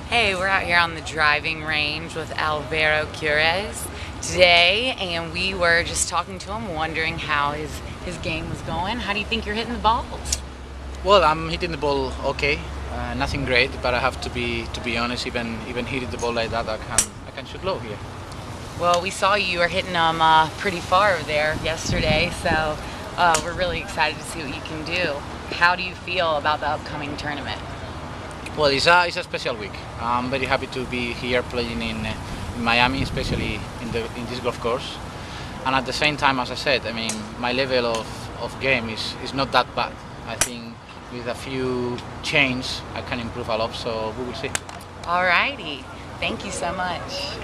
Hey, we're out here on the driving range with Alvaro Quiros today, and we were just talking to him, wondering how his game was going. How do you think you're hitting the balls? Well, I'm hitting the ball okay. Nothing great, but I have to be honest. Even hitting the ball like that, I can shoot low here. Well, we saw you were hitting them pretty far there yesterday, so we're really excited to see what you can do. How do you feel about the upcoming tournament? Well, it's a special week. I'm very happy to be here playing in Miami, especially in this golf course. And at the same time, as I said, I mean, my level of game is not that bad. I think with a few changes, I can improve a lot. So we will see. Alrighty, thank you so much.